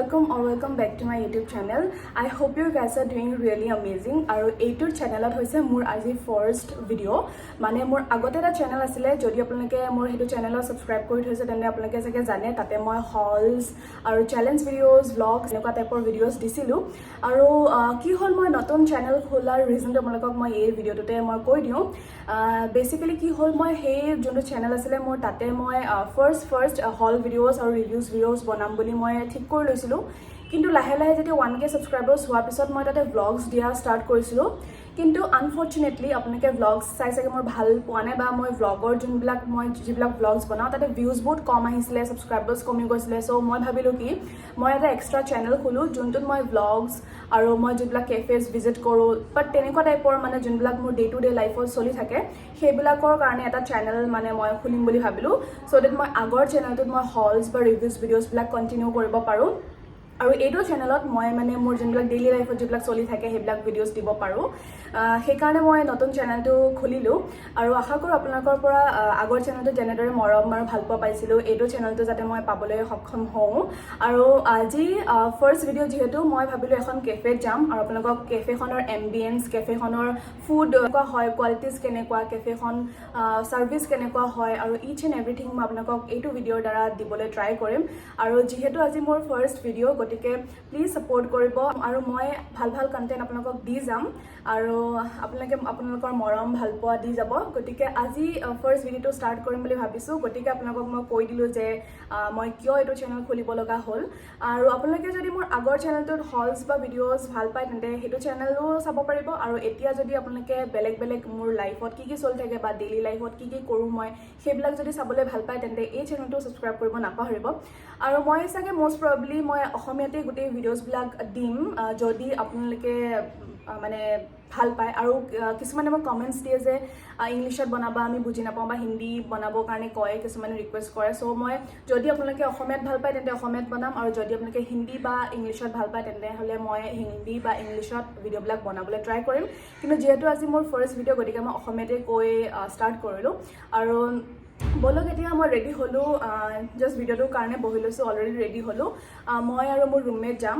welcome or welcome back to my YouTube channel. I hope you guys are doing really amazing. Aru YouTube channel at hoise mur aji first video. Mane mur agote eta channel asile jodi apnaloke mur hetu channel subscribe kori thoise tenne apnaloke sage jane tate moi hauls aru challenge videos vlogs enka type of videos disilu aru ki hol moi notun channel kholar reason to apnalokok moi ei video tote moi koi diu basically ki hol moi he jonto channel asile mur tate moi first haul videos or reviews videos bonam boli moi ঠিক কৰি লৈছিলো কিন্তু লাহে লাহে যেতিয়া 1k সাবস্ক্ৰাইবাৰ্স হোৱাৰ পিছত মই তাতে ব্লগছ দিয়া ষ্টাৰ্ট কৰিছিলো কিন্তু আনফৰচুনেটলি আপোনালোকে ব্লগছ চাই চাগে মোৰ ভাল পোৱা নাই বা মই ব্লগৰ যোনবিলাক মই যিবিলাক ব্লগছ বনাও তাতে ভিউজ বহুত কম আহিছিলে সাবস্ক্ৰাইবাৰ্স কমি গৈছিলে সো মই ভাবিলো কি মই এটা এক্সট্ৰা চেনেল খুলো যোনটোত মই ব্লগছ আৰু মই যিবিলাক কেফেজ ভিজিট কৰো বাট তেনেকুৱা টাইপৰ মানে যোনবিলাক মোৰ ডে টু ডে লাইফত চলি থাকে সেইবিলাকৰ কাৰণে এটা চেনেল মানে মই খুলিম বুলি ভাবিলো সো দ্যাট মই আগৰ চেনেলটোত মই হলছ বা ৰিভিউজ ভিডিঅ'ছ বিলাক কন্টিনিউ কৰিব পাৰো আৰু এইটো চেনেলত মই মানে মোৰ যোনবিলাক ডেইলি লাইফত যিবিলাক চলি থাকে সেইবিলাক ভিডিঅ'ছ দিব পাৰো সেইকাৰণে মই নতুন চেনেলটো খুলিলো আৰু আশা কৰো আপোনালোকৰ পৰা আগৰ চেনেলটো জেনেদৰে মৰম আৰু ভাল পোৱা পাইছিলো এইটো চেনেলটো যাতে মই পাবলৈ সক্ষম হওঁ আৰু আজি ফাৰ্স্ট ভিডিঅ' যেহেতু মই ভাবিলো এখন কেফেত যাম আৰু আপোনালোকক কেফেখনৰ এম্বিয়েন্স কেফেখনৰ ফুড কেনেকুৱা হয় কোৱালিটিজ কেনেকুৱা কেফেখন সাৰ্ভিস কেনেকুৱা হয় আৰু ইচ এণ্ড এভৰিথিং মই আপোনালোকক এইটো ভিডিঅ'ৰ দ্বাৰা দিবলৈ ট্ৰাই কৰিম আৰু যেহেতু আজি মোৰ ফাৰ্স্ট ভিডিঅ' গতিকে প্লিজ সাপোৰ্ট কৰিব আৰু মই ভাল ভাল কন্টেন্ট আপোনালোকক দি যাম আৰু আপোনালোকৰ মৰম ভাল পোৱা দি যাব গতিকে আজি ফাৰ্স্ট ভিডিঅ'টো ষ্টাৰ্ট কৰিম বুলি ভাবিছো গতিকে আপোনালোকক মই কৈ দিলো যে মই কিয় এইটো চেনেল খুলিব লগা হ'ল আৰু আপোনালোকে যদি মোৰ আগৰ চেনেলটোত হলছ বা ভিডিঅ'ছ ভাল পায় তেন্তে সেইটো চেনেলো চাব পাৰিব আৰু এতিয়া যদি আপোনালোকে বেলেগ বেলেগ মোৰ লাইফত কি চলি থাকে বা ডেইলি লাইফত কি কৰো মই সেইবিলাক যদি চাবলৈ ভাল পায় তেন্তে এই চেনেলটো সাবস্ক্ৰাইব কৰিব নাপাহৰিব আৰু মই চাগে মোষ্ট প্ৰবাবলি মই অসমীয়াতে গোটেই ভিডিঅ'ছ বিলাক দিম যদি আপোনালোকে মানে ভাল পায় আৰু কিছুমানে মোক কমেন্টছ দিয়ে যে ইংলিছত বনাবা আমি বুজি নাপাওঁ বা হিন্দী বনাবৰ কাৰণে কয় কিছুমানে ৰিকুৱেষ্ট কৰে সো মই যদি আপোনালোকে অসমীয়াত ভাল পায় তেন্তে অসমীয়াত বনাম আৰু যদি আপোনালোকে হিন্দী বা ইংলিছত ভাল পায় তেন্তে হলে মই হিন্দী বা ইংলিছত ভিডিঅ'বিলাক বনাবলৈ ট্ৰাই কৰিম কিন্তু যেহেতু আজি মোৰ ফাৰ্স্ট ভিডিঅ' গতিকে মই অসমীয়াতে কৈ ষ্টাৰ্ট কৰিলো আৰু বলক এতিয়া মই ৰেডি হলো জাস্ট ভিডিঅ'টোৰ কাৰণে বহি লৈছো অলৰেডি ৰেডি হলো মই আৰু মোৰ ৰুমমেট যাম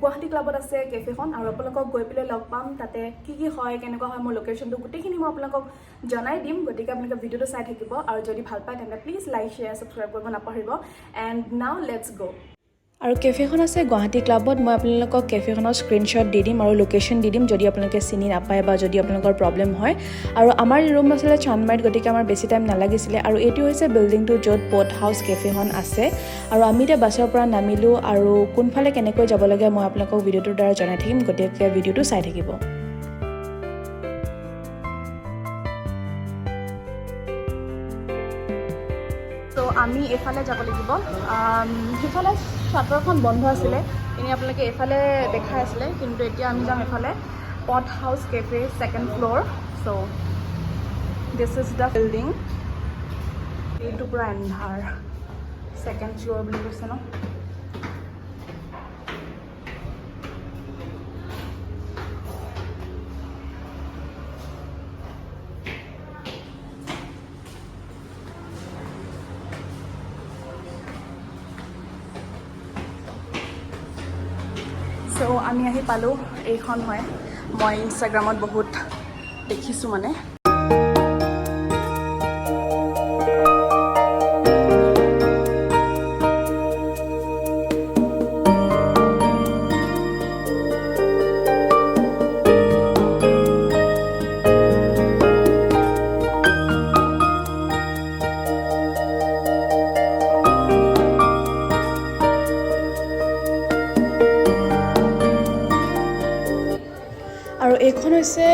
গুৱাহাটী ক্লাবত আছে কেফেখন আৰু আপোনালোকক গৈ পেলাই লগ পাম তাতে কি হয় কেনেকুৱা হয় মোৰ লোকেশ্যনটো গোটেইখিনি মই আপোনালোকক জনাই দিম গতিকে আপোনালোকে ভিডিঅ'টো চাই থাকিব আৰু যদি ভাল পায় তেন্তে প্লিজ লাইক শ্বেয়াৰ সাবস্ক্ৰাইব কৰিব নাপাহৰিব এণ্ড নাও লেটছ গো আৰু কেফেখন আছে গুৱাহাটী ক্লাবত মই আপোনালোকক কেফেখনৰ স্ক্ৰীনশ্বট দি দিম আৰু লোকেশ্যন দি দিম যদি আপোনালোকে চিনি নাপায় বা যদি আপোনালোকৰ প্ৰব্লেম হয় আৰু আমাৰ ৰুম আছিলে চানমাৰীত গতিকে আমাৰ বেছি টাইম নালাগিছিলে আৰু এইটো হৈছে বিল্ডিংটো য'ত পট হাউচ কেফেখন আছে আৰু আমি এতিয়া বাছৰ পৰা নামিলোঁ আৰু কোনফালে কেনেকৈ যাব লাগে মই আপোনালোকক ভিডিঅ'টোৰ দ্বাৰা জনাই থাকিম গতিকে ভিডিঅ'টো চাই থাকিব তো আমি এফালে যাব লাগিব সিফালে শাটাৰখন বন্ধ আছিলে এনে আপোনালোকে এফালে দেখাই আছিলে কিন্তু এতিয়া আমি যাম এফালে pot house cafe second floor so' this is the building এইটো পূৰা এন্ধাৰ ছেকেণ্ড ফ্ল'ৰ বুলি কৈছে ন সো আমি আহি পালোঁ এইখন হয় মই ইনষ্টাগ্ৰামত বহুত দেখিছোঁ মানে আৰু এইখন হৈছে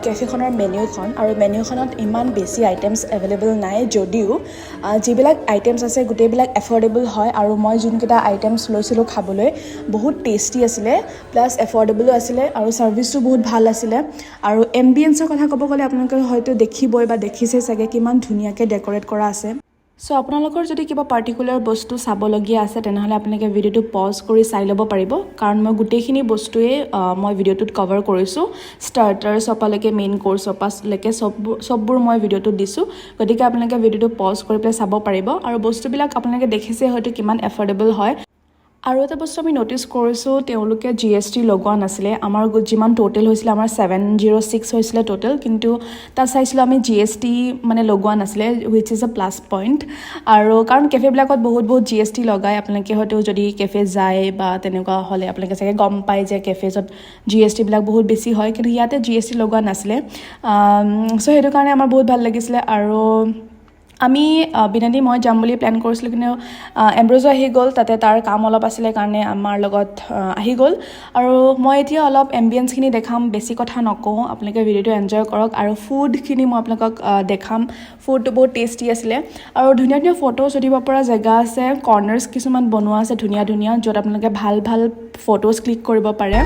কেফেখনৰ মেনুখন আৰু মেনুখনত ইমান বেছি আইটেমছ এভেইলেবল নাই যদিও যিবিলাক আইটেমছ আছে গোটেইবিলাক এফৰ্ডেবল হয় আৰু মই যোনকেইটা আইটেমছ লৈছিলোঁ খাবলৈ বহুত টেষ্টি আছিলে প্লাছ এফৰ্ডেবলো আছিলে আৰু ছাৰ্ভিচটো বহুত ভাল আছিলে আৰু এম্বিয়েন্সৰ কথা ক'ব গ'লে আপোনালোকে হয়তো দেখিবই বা দেখিছে চাগে কিমান ধুনীয়াকৈ ডেক'ৰেট কৰা আছে সো আপোনালোকৰ যদি কিবা পাৰ্টিকুলাৰ বস্তু চাবলগীয়া আছে তেনেহ'লে আপোনালোকে ভিডিঅ'টো পজ কৰি চাই ল'ব পাৰিব কাৰণ মই গোটেইখিনি বস্তুৱে মই ভিডিঅ'টোত কভাৰ কৰিছোঁ ষ্টাৰ্টাৰ চপালৈকে মেইন কোৰ্ছ চপালৈকে সববোৰ মই ভিডিঅ'টোত দিছোঁ গতিকে আপোনালোকে ভিডিঅ'টো পজ কৰি পেলাই চাব পাৰিব আৰু বস্তুবিলাক আপোনালোকে দেখিছে হয়তো কিমান এফৰ্ডেবল হয় আৰু এটা বস্তু আমি ন'টিছ কৰিছোঁ তেওঁলোকে GST লগোৱা নাছিলে আমাৰ যিমান টোটেল হৈছিলে আমাৰ 706 হৈছিলে টোটেল কিন্তু তাত চাইছিলোঁ আমি GST মানে লগোৱা নাছিলে which is a plus point আৰু কাৰণ কেফেবিলাকত বহুত GST লগায় আপোনালোকে হয়তো যদি কেফে যায় বা তেনেকুৱা হ'লে আপোনালোকে চাগে গম পায় যে কেফেজত GST বিলাক বহুত বেছি হয় কিন্তু ইয়াতে GST লগোৱা নাছিলে চ' সেইটো কাৰণে আমাৰ বহুত ভাল লাগিছিলে আৰু আমি বিনাদি মই যাম বুলি প্লেন কৰিছিলোঁ কিন্তু এমব্ৰজো আহি গ'ল তাতে তাৰ কাম অলপ আছিলে কাৰণে আমাৰ লগত আহি গ'ল আৰু মই এতিয়া অলপ এম্বিয়েন্সখিনি দেখাম বেছি কথা নকওঁ আপোনালোকে ভিডিঅ'টো এনজয় কৰক আৰু ফুডখিনি মই আপোনালোকক দেখাম ফুডটো বহুত টেষ্টি আছিলে আৰু ধুনীয়া ফটোজ উঠিব পৰা জেগা আছে কৰ্নাৰ্ছ কিছুমান বনোৱা আছে ধুনীয়া য'ত আপোনালোকে ভাল ফটোজ ক্লিক কৰিব পাৰে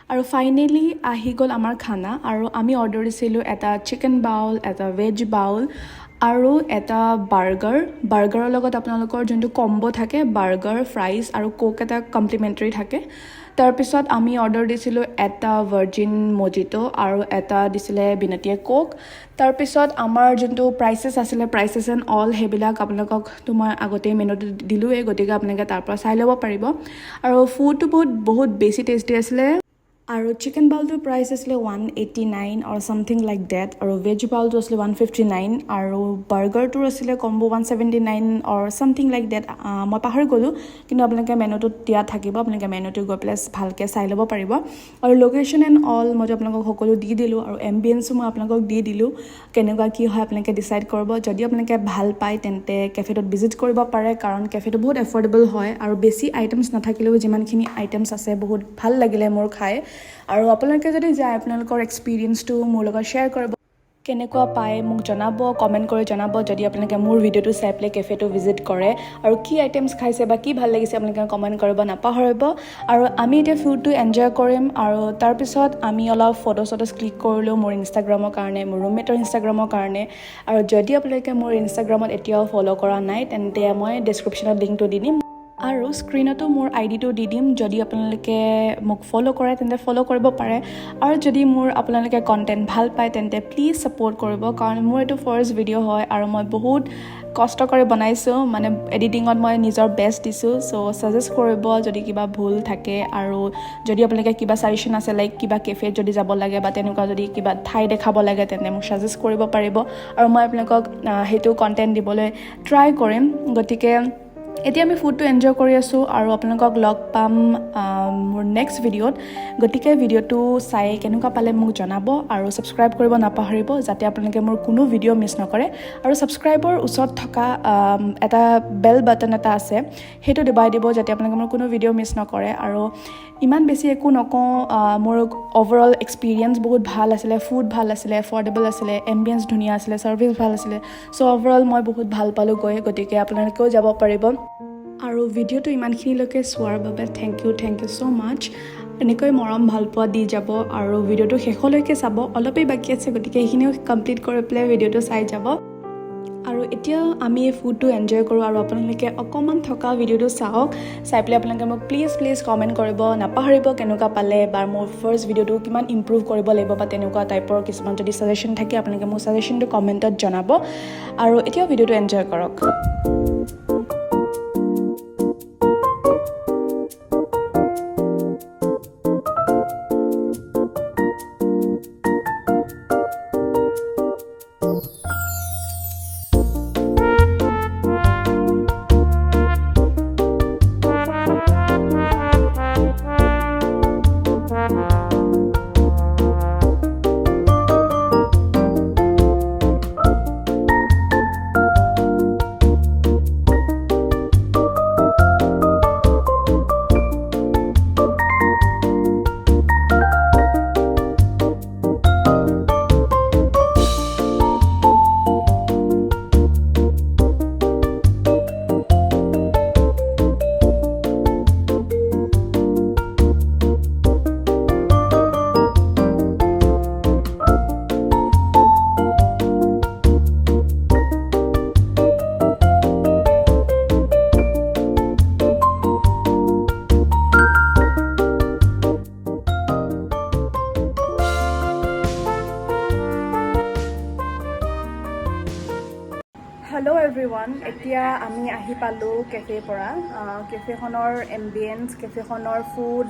আৰু ফাইনেলি আহি গ'ল আমাৰ খানা আৰু আমি অৰ্ডাৰ দিছিলোঁ এটা চিকেন বাউল এটা ভেজ বাউল আৰু এটা বাৰ্গাৰৰ লগত আপোনালোকৰ যোনটো কম্বো থাকে বাৰ্গাৰ ফ্ৰাইজ আৰু কোক এটা কমপ্লিমেণ্টাৰী থাকে তাৰপিছত আমি অৰ্ডাৰ দিছিলোঁ এটা ভাৰ্জিন মজিটো আৰু এটা দিছিলে বিনাটিয়ে কোক তাৰপিছত আমাৰ যোনটো প্ৰাইচেছ আছিলে প্ৰাইচেছ এণ্ড অল সেইবিলাক আপোনালোককতো মই আগতেই মেনুটো দিলোঁৱেই গতিকে আপোনালোকে তাৰ পৰা চাই ল'ব পাৰিব আৰু ফুডটো বহুত বেছি টেষ্টি আছিলে আৰু চিকেন বাউলটোৰ প্ৰাইচ আছিলে 189 অৰ সামথিং লাইক ডেট আৰু ভেজ বাউলটো আছিলে 159 আৰু বাৰ্গাৰটোৰ আছিলে combo 179 or something like that মই পাহৰি গ'লোঁ কিন্তু আপোনালোকে মেনুটোত দিয়া থাকিব আপোনালোকে মেনুটো গৈ পেলাই ভালকৈ চাই ল'ব পাৰিব আৰু লোকেশ্যন এণ্ড অল মই আপোনালোকক সকলো দি দিলোঁ আৰু এম্বিয়েন্সো মই আপোনালোকক দি দিলোঁ কেনেকুৱা কি হয় আপোনালোকে ডিচাইড কৰিব যদি আপোনালোকে ভাল পায় তেন্তে কেফেটোত ভিজিট কৰিব পাৰে কাৰণ কেফেটো বহুত এফৰ্ডেবল হয় আৰু বেছি আইটেমছ নাথাকিলেও যিমানখিনি আইটেমছ আছে বহুত ভাল লাগিলে মোৰ খাই আৰু আপোনালোকে যদি যায় আপোনালোকৰ এক্সপিৰিয়েঞ্চটো মোৰ লগত শ্বেয়াৰ কৰিব কেনেকুৱা পায় মোক জনাব কমেণ্ট কৰি জনাব যদি আপোনালোকে মোৰ ভিডিঅ'টো চাই পেলাই কেফেটো ভিজিট কৰে আৰু কি আইটেমছ খাইছে বা কি ভাল লাগিছে আপোনালোকে কমেণ্ট কৰিব নাপাহৰিব আৰু আমি এতিয়া ফুডটো এনজয় কৰিম আৰু তাৰপিছত আমি অলপ ফটোজ ক্লিক কৰিলোঁ মোৰ ইনষ্টাগ্ৰামৰ কাৰণে মোৰ ৰুমমেটৰ ইনষ্টাগ্ৰামৰ কাৰণে আৰু যদি আপোনালোকে মোৰ ইনষ্টাগ্ৰামত এতিয়াও ফ'ল' কৰা নাই তেন্তে মই ডেছক্ৰিপশ্যনত লিংকটো দি দিম আৰু স্ক্ৰীনতো মোৰ আইডিটো দি দিম যদি আপোনালোকে মোক ফ'ল' কৰে তেন্তে ফ'ল' কৰিব পাৰে আৰু যদি মোৰ আপোনালোকে কণ্টেণ্ট ভাল পায় তেন্তে প্লিজ ছাপোৰ্ট কৰিব কাৰণ মোৰ এইটো ফাৰ্ষ্ট ভিডিঅ' হয় আৰু মই বহুত কষ্ট কৰি বনাইছোঁ মানে এডিটিঙত মই নিজৰ বেষ্ট দিছোঁ চ' ছাজেষ্ট কৰিব যদি কিবা ভুল থাকে আৰু যদি আপোনালোকে কিবা ছাজেশ্যন আছে লাইক কিবা কেফেত যদি যাব লাগে বা তেনেকুৱা যদি কিবা ঠাই দেখাব লাগে তেন্তে মোক ছাজেষ্ট কৰিব পাৰিব আৰু মই আপোনালোকক সেইটো কণ্টেণ্ট দিবলৈ ট্ৰাই কৰিম গতিকে এতিয়া আমি ফুডটো এনজয় কৰি আছোঁ আৰু আপোনালোকক লগ পাম মোৰ নেক্সট ভিডিঅ'ত গতিকে ভিডিঅ'টো চাই কেনেকুৱা পালে মোক জনাব আৰু ছাবস্ক্ৰাইব কৰিব নাপাহৰিব যাতে আপোনালোকে মোৰ কোনো ভিডিঅ' মিছ নকৰে আৰু ছাবস্ক্ৰাইবৰ ওচৰত থকা এটা বেল বাটন এটা আছে সেইটো দবাই দিব যাতে আপোনালোকে মোৰ কোনো ভিডিঅ' মিছ নকৰে আৰু ইমান বেছি একো নকওঁ মোৰ অভাৰঅল এক্সপিৰিয়েঞ্চ বহুত ভাল আছিলে ফুড ভাল আছিলে এফৰ্ডেবল আছিলে এম্বিয়েন্স ধুনীয়া আছিলে ছাৰ্ভিচ ভাল আছিলে চ' অভাৰঅল মই বহুত ভাল পালোঁ গৈ গতিকে আপোনালোকেও যাব পাৰিব আৰু ভিডিঅ'টো ইমানখিনিলৈকে চোৱাৰ বাবে থেংক ইউ ছ' মাছ এনেকৈ মৰম ভাল পোৱা দি যাব আৰু ভিডিঅ'টো শেষলৈকে চাব অলপেই বাকী আছে গতিকে সেইখিনিও কমপ্লিট কৰি পেলাই ভিডিঅ'টো চাই যাব আৰু এতিয়া আমি এই ফুডটো এনজয় কৰোঁ আৰু আপোনালোকে অকণমান থকা ভিডিঅ'টো চাওক চাই পেলাই আপোনালোকে মোক প্লিজ কমেণ্ট কৰিব নাপাহৰিব কেনেকুৱা পালে বা মোৰ ফাৰ্ষ্ট ভিডিঅ'টো কিমান ইম্প্ৰুভ কৰিব লাগিব বা তেনেকুৱা টাইপৰ কিছুমান যদি ছাজেশ্যন থাকে আপোনালোকে মোৰ ছাজেশ্যনটো কমেণ্টত জনাব আৰু এতিয়া ভিডিঅ'টো এনজয় কৰক হেল্ল' এভৰিৱান এতিয়া আমি আহি পালোঁ কেফেৰ পৰা কেফেখনৰ এম্বিয়েন্স কেফেখনৰ ফুড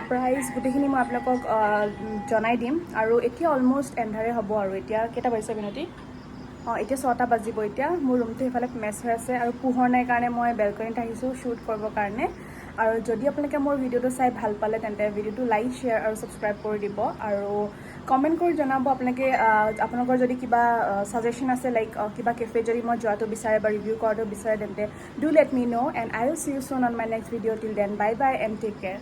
প্ৰাইচ গোটেইখিনি মই আপোনালোকক জনাই দিম আৰু এতিয়া অলম'ষ্ট এন্ধাৰে হ'ব আৰু এতিয়া কেইটা বাজিছে বিনতি এতিয়া 6টা বাজিব এতিয়া মোৰ ৰুমটো সেইফালে মেচ হৈ আছে আৰু পোহৰ নাই কাৰণে মই বেলকনিত আহিছোঁ শ্বুট কৰিবৰ কাৰণে আৰু যদি আপোনালোকে মোৰ ভিডিঅ'টো চাই ভাল পালে তেন্তে ভিডিঅ'টো লাইক শ্বেয়াৰ আৰু ছাবস্ক্ৰাইব কৰি দিব আৰু কমেণ্ট কৰি জনাব আপোনালোকে আপোনালোকৰ যদি কিবা ছাজেশ্যন আছে লাইক কিবা কেফে যদি মই যোৱাটো বিচাৰে বা ৰিভিউ কৰাটো বিচাৰে তেন্তে do let me know' and I will see you soon on my next video' till then bye bye and take care